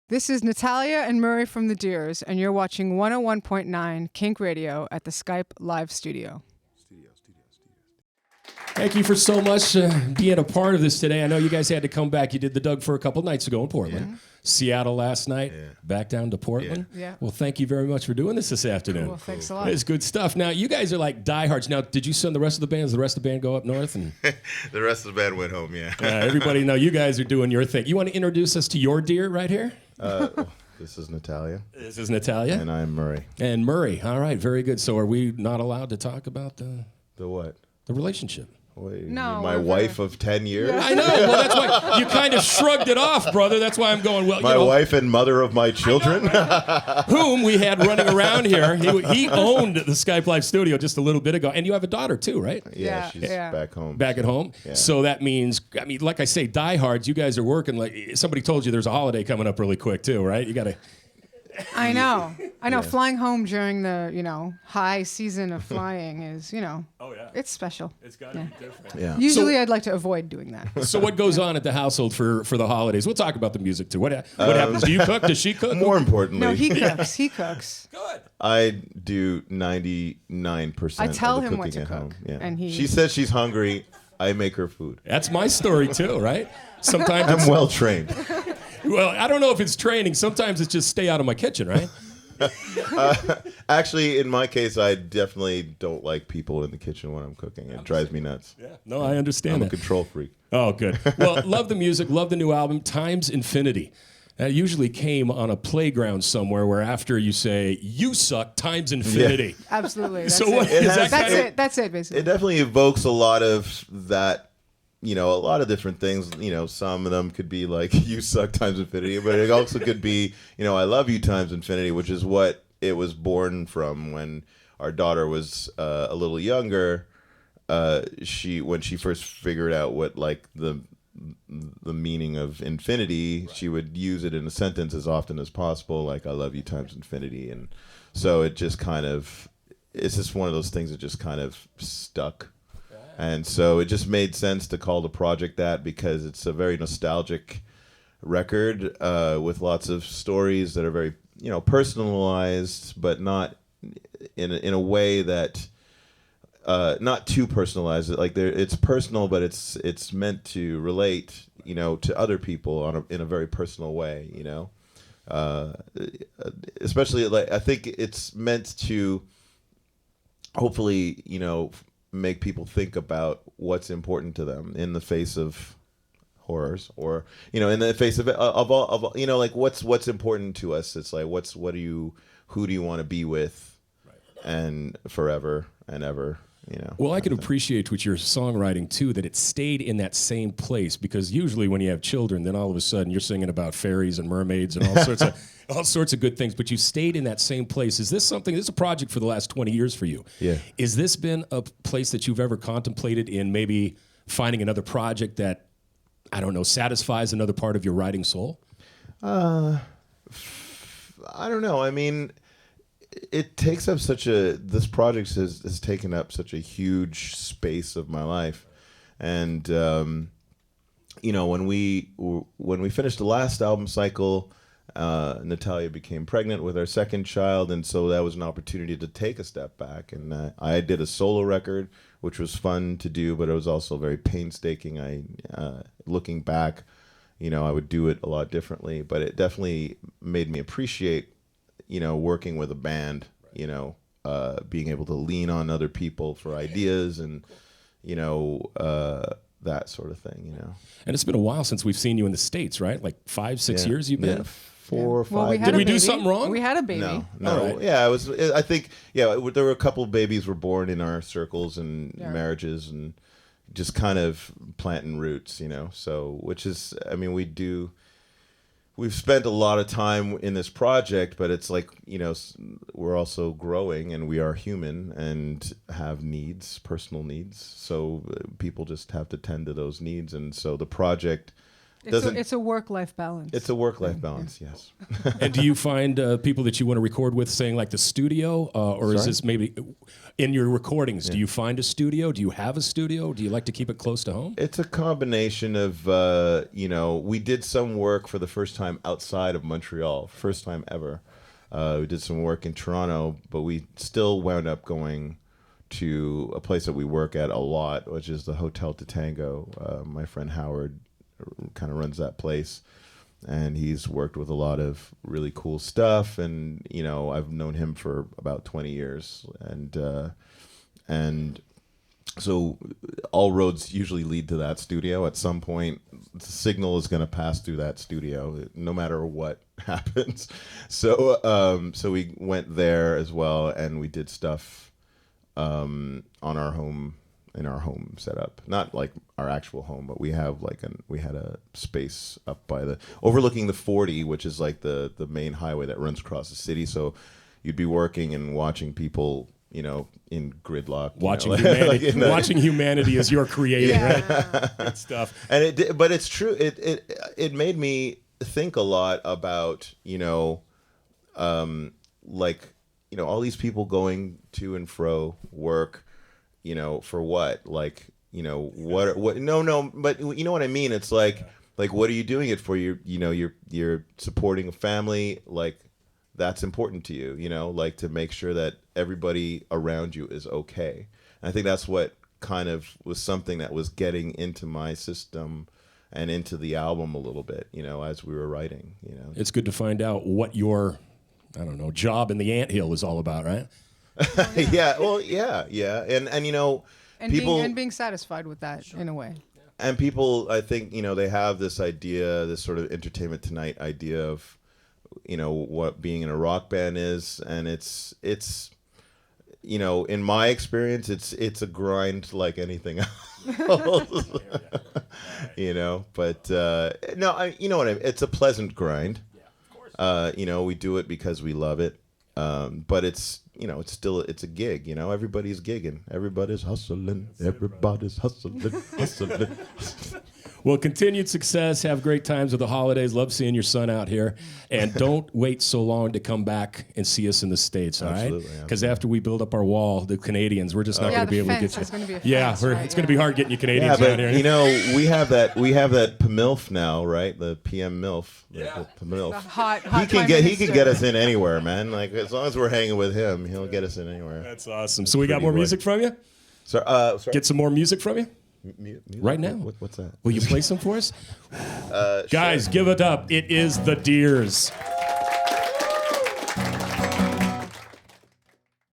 This is Natalia and Murray from the Deers, and you're watching 101.9 KINK Radio at the Skype Live Studio. Thank you for so much being a part of this today. I know you guys had to come back. You did the Doug for a couple nights ago in Portland. Yeah. Seattle last night, back down to Portland. Yeah. Well, thank you very much for doing this afternoon. Well, thanks a lot. It's good stuff. Now, you guys are like diehards. Now, did you send the rest of the band? Does the rest of the band go up north? And the rest of the band went home, yeah. Everybody know you guys are doing your thing. You want to introduce us to your deer right here? This is Natalia. This is Natalia. And I'm Murray. And Murray. All right, very good. So are we not allowed to talk about The what? the relationship? Wait, No, my wife of 10 years? I know. Well, that's why you kind of shrugged it off, brother. That's why I'm going, well, My wife and mother of my children? Whom we had running around here. He owned the Skype Live studio just a little bit ago. And you have a daughter, too, right? Yeah, she's back home. Back at home? Yeah. So that means, I mean, like I say, diehards, you guys are working like somebody told you there's a holiday coming up really quick, too, right? You got to... I know. Yeah. Flying home during the, high season of flying is, Oh, yeah. it's special. It's got to be different. Yeah. Usually I'd like to avoid doing that. So what goes on at the household for the holidays? We'll talk about the music, too. What happens? Do you cook? Does she cook? More importantly, No, he cooks. He cooks. Good. I do 99% I tell of the him what cooking to at cook, home. Yeah. and he- She says she's hungry. I make her food. That's my story, too, right? Sometimes I'm well trained. Well, I don't know if it's training. Sometimes it's just stay out of my kitchen, right? Actually, in my case, I definitely don't like people in the kitchen when I'm cooking. It drives me nuts. Yeah. No, I understand I'm that. a control freak. Oh, good. Well, love the music, love the new album, Times Infinity. That usually came on a playground somewhere where after you say, you suck, times infinity. Absolutely. That's So what it. is that That's kind of- it. That's it, basically. It definitely evokes a lot of that, a lot of different things. Some of them could be like, you suck times infinity, but it also could be, I love you times infinity, which is what it was born from when our daughter was a little younger. When she first figured out what like the meaning of infinity, she would use it in a sentence as often as possible, like I love you times infinity. And so it's just one of those things that just kind of stuck. And so it just made sense to call the project that, because it's a very nostalgic record with lots of stories that are very personalized, but not in a way that not too personalized. Like it's personal, but it's meant to relate, to other people in a very personal way. Especially like I think it's meant to hopefully make people think about what's important to them in the face of horrors, or in the face of all like what's important to us. It's like who do you want to be with, and forever and ever. Well, I can appreciate with your songwriting, too, that it stayed in that same place, because usually when you have children, then all of a sudden you're singing about fairies and mermaids and all sorts of good things, but you stayed in that same place. Is this a project for the last 20 years for you? Yeah. Is this been a place that you've ever contemplated in maybe finding another project that, I don't know, satisfies another part of your writing soul? I don't know. I mean, it takes up this project has taken up such a huge space of my life. And, when we finished the last album cycle, Natalia became pregnant with our second child. And so that was an opportunity to take a step back. And I did a solo record, which was fun to do, but it was also very painstaking. Looking back, I would do it a lot differently, but it definitely made me appreciate working with a band, being able to lean on other people for ideas and, that sort of thing, And it's been a while since we've seen you in the States, right? Like 5-6 years you've been? 4 or 5. Well, Did we do something wrong? We had a baby. No. Right. Yeah, I think, there were a couple of babies were born in our circles and marriages and just kind of planting roots, So, which is, I mean, we've spent a lot of time in this project, but it's like, we're also growing, and we are human and have needs, personal needs. So people just have to tend to those needs. And so the project It's a work-life balance. It's a work-life balance, yes. And do you find people that you want to record with saying like the studio, or is this maybe in your recordings? Do you find a studio? Do you have a studio? Do you like to keep it close to home? It's a combination of, we did some work for the first time outside of Montreal, first time ever. We did some work in Toronto, but we still wound up going to a place that we work at a lot, which is the Hotel Tatango. My friend Howard kind of runs that place, and he's worked with a lot of really cool stuff. And I've known him for about 20 years, and so all roads usually lead to that studio. At some point, the signal is going to pass through that studio, no matter what happens. So we went there as well, and we did stuff in our home setup. Not like our actual home, but we had a space up by overlooking the 40, which is like the main highway that runs across the city. So you'd be working and watching people, in gridlock, watching humanity, watching humanity as you're creating, right? Good stuff. But it's true. It made me think a lot about all these people going to and fro work, for what? Like, what? No, but you know what I mean? It's like, what are you doing it for? You're supporting a family, like, that's important to you, like to make sure that everybody around you is okay. And I think that's what kind of was something that was getting into my system and into the album a little bit, as we were writing, It's good to find out what your, job in the anthill is all about, right? Yeah. Well, yeah. And people being satisfied with that in a way. And people, I think, they have this idea, this sort of Entertainment Tonight idea of, what being in a rock band is, and it's in my experience, it's a grind like anything else. But no, you know what I mean. It's a pleasant grind. Yeah, of course. We do it because we love it. But it's it's a gig. Everybody's gigging, everybody's hustling, everybody's hustling. Well, continued success. Have great times with the holidays. Love seeing your son out here. And don't wait so long to come back and see us in the States, all right? Because after we build up our wall, the Canadians, we're just not going to be able to get you. It's going to be a fence, it's going to be hard getting you Canadians but, out here. we have that PMILF now, right? The PM MILF. The PMILF. The hot he can get us in anywhere, man. Like, as long as we're hanging with him, he'll get us in anywhere. That's awesome. So we got more music from you? Sorry. Get some more music from you? Right now. What's that? Will you play some for us? Guys, give it up. It is the Deers.